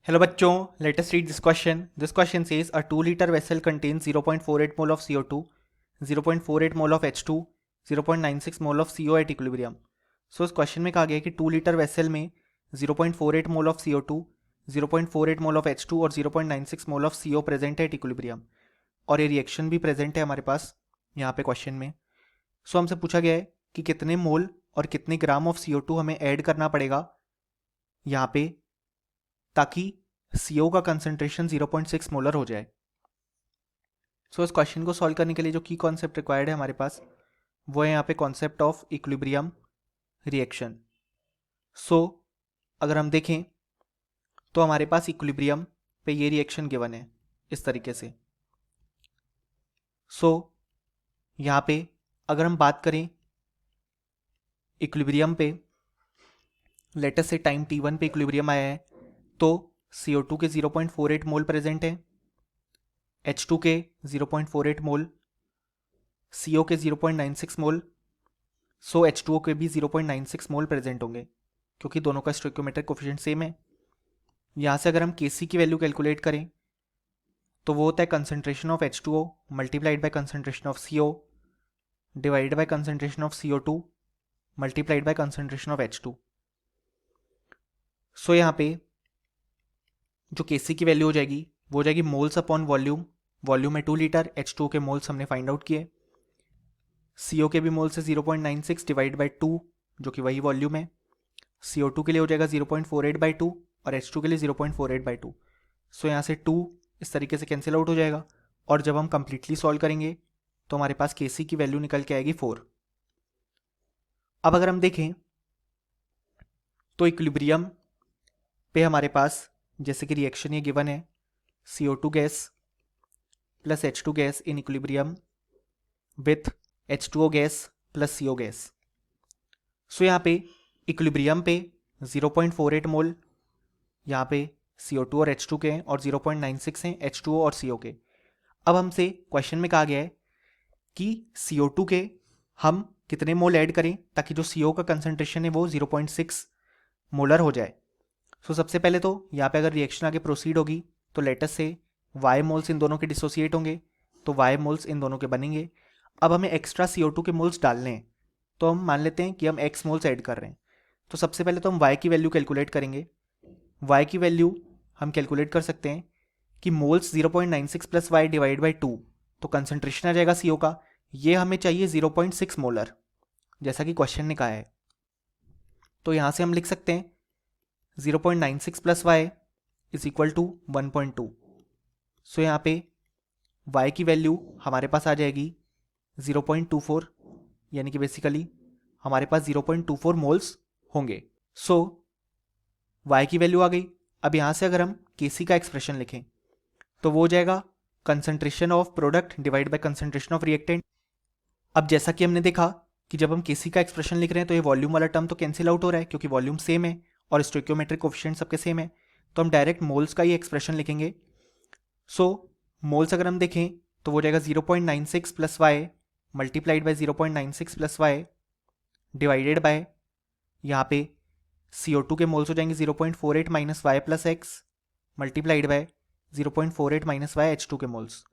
Hello बच्चों, let us read this question. This question says a 2-liter vessel contains 0.48 mole of CO2, 0.48 mole of H2, 0.96 mole of CO at equilibrium. So इस question में कहा गया है कि 2-liter vessel में 0.48 mole of CO2, 0.48 mole of H2 और 0.96 mole of CO present है at equilibrium और ये रिएक्शन भी प्रेजेंट है हमारे पास यहाँ पे क्वेश्चन में. सो हमसे पूछा गया है कि कितने मोल और कितने ग्राम ऑफ CO2 हमें ऐड करना पड़ेगा यहाँ पे ताकि CO का कंसंट्रेशन 0.6 मोलर हो जाए. सो इस क्वेश्चन को सॉल्व करने के लिए जो की कॉन्सेप्ट रिक्वायर्ड है हमारे पास वो है यहाँ पे कॉन्सेप्ट ऑफ इक्विलिब्रियम रिएक्शन. सो अगर हम देखें तो हमारे पास इक्विलिब्रियम पे ये रिएक्शन गिवन है इस तरीके से. सो यहाँ पे अगर हम बात करें इक्विलिब्रियम पे, लेट अस से टाइम t1 पे इक्विलिब्रियम आया है तो CO2 के 0.48 मोल प्रेजेंट है, H2 के 0.48 मोल, CO के 0.96 मोल. सो H2O के भी 0.96 मोल प्रेजेंट होंगे क्योंकि दोनों का स्टोइकियोमेट्रिक कोफिशिएंट सेम है. यहाँ से अगर हम Kc की वैल्यू कैलकुलेट करें तो वो होता है concentration of H2O multiplied by concentration of CO divided by concentration of CO2 multiplied by concentration of H2. सो यहाँ पे जो Kc की वैल्यू हो जाएगी वो हो जाएगी मोल्स अपॉन वॉल्यूम. वॉल्यूम है 2 लीटर, H2O के मोल्स हमने फाइंड आउट किए, CO के भी मोल्स है 0.96 डिवाइड बाई 2 जो कि वही वॉल्यूम है. CO2 के लिए हो जाएगा 0.48 बाई 2 और H2 के लिए 0.48 बाई 2. सो यहाँ से 2 इस तरीके से कैंसिल आउट हो जाएगा और जब हम कंप्लीटली सॉल्व करेंगे तो हमारे पास Kc की वैल्यू निकल के आएगी 4. अब अगर हम देखें तो इक्विलिब्रियम पे हमारे पास जैसे कि रिएक्शन ये गिवन है CO2 gas plus H2 gas in equilibrium with H2O gas plus CO gas. So यहाँ पे इक्विलिब्रियम पे 0.48 मोल यहाँ पे CO2 और H2 के हैं और 0.96 हैं H2O और CO के. अब हमसे क्वेश्चन में कहा गया है कि CO2 के हम कितने मोल ऐड करें ताकि जो CO का कंसंट्रेशन है वो 0.6 मोलर हो जाए. सो सबसे पहले तो यहाँ पे अगर रिएक्शन आगे प्रोसीड होगी तो लेटस से Y मोल्स इन दोनों के डिसोसिएट होंगे तो Y मोल्स इन दोनों के बनेंगे. अब हमें एक्स्ट्रा CO2 के मोल्स डालने हैं तो हम मान लेते हैं कि हम X मोल्स ऐड कर रहे हैं. तो सबसे पहले तो हम Y की वैल्यू कैलकुलेट करेंगे. Y की वैल्यू हम कैलकुलेट कर सकते हैं कि moles 0.96 plus Y divide by 2 तो कंसंट्रेशन आ जाएगा CO का, ये हमें चाहिए 0.6 मोलर जैसा कि क्वेश्चन ने कहा है. तो यहाँ से हम लिख सकते हैं 0.96 plus Y is equal to 1.2. So यहाँ पे Y की वैल्यू हमारे पास आ जाएगी 0.24 यानी कि बेसिकली हमारे पास 0.24 मोल्स होंगे. सो Y की वैल्यू आ गई. अब यहाँ से अगर हम Kc का एक्सप्रेशन लिखें तो वो हो जाएगा concentration of product divide by concentration of reactant. अब जैसा कि हमने देखा कि जब हम Kc का एक्सप्रेशन लिख रहे हैं तो ये वॉल्यूम वाला टर्म तो कैंसिल आउट हो रहा है क्योंकि वॉल्यूम सेम है और स्टोइकियोमेट्रिक कोफिशिएंट सबके सेम है, तो हम डायरेक्ट मोल्स का ही एक्सप्रेशन लिखेंगे. सो मोल्स अगर हम देखें तो वो हो जाएगा 0.96 plus Y multiplied by 0.96 plus Y divided by यहाँ पे CO2 के मोल्स हो जाएंगे 0.48 minus Y plus X multiplied by 0.48 minus Y H2 के मोल्स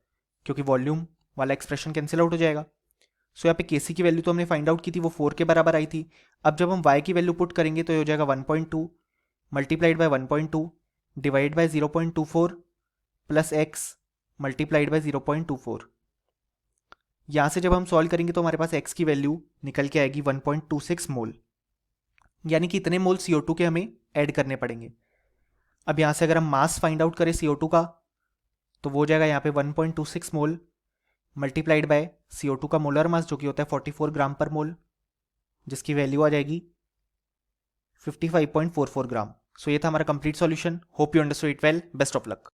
क्योंकि वॉल्यूम वाला एक्सप्रेशन कैंसिल आउट हो जाएगा. सो यहाँ पे Kc की वैल्यू तो हमने फाइंड आउट की थी वो 4 के बराबर आई थी. अब जब हम Y की वैल्यू पुट करेंगे तो ये हो जाएगा 1.2 multiplied by 1.2 divide by 0.24 plus X multiplied bye 0.24. यहाँ से जब हम सॉल्व करेंगे तो हमारे पास x की वैल्यू निकल के आएगी 1.26 मोल यानी कि इतने मोल CO2 के हमें ऐड करने पड़ेंगे. अब यहाँ से अगर हम मास फाइंड आउट करें CO2 का तो वो हो जाएगा यहाँ पे 1.26 मोल मल्टीप्लाइड बाय CO2 का मोलर मास जो कि होता है 44 ग्राम पर मोल जिसकी वैल्यू आ जाएगी 55.44 ग्राम. सो ये था हमारा complete solution. Hope you understood it well. Best of luck.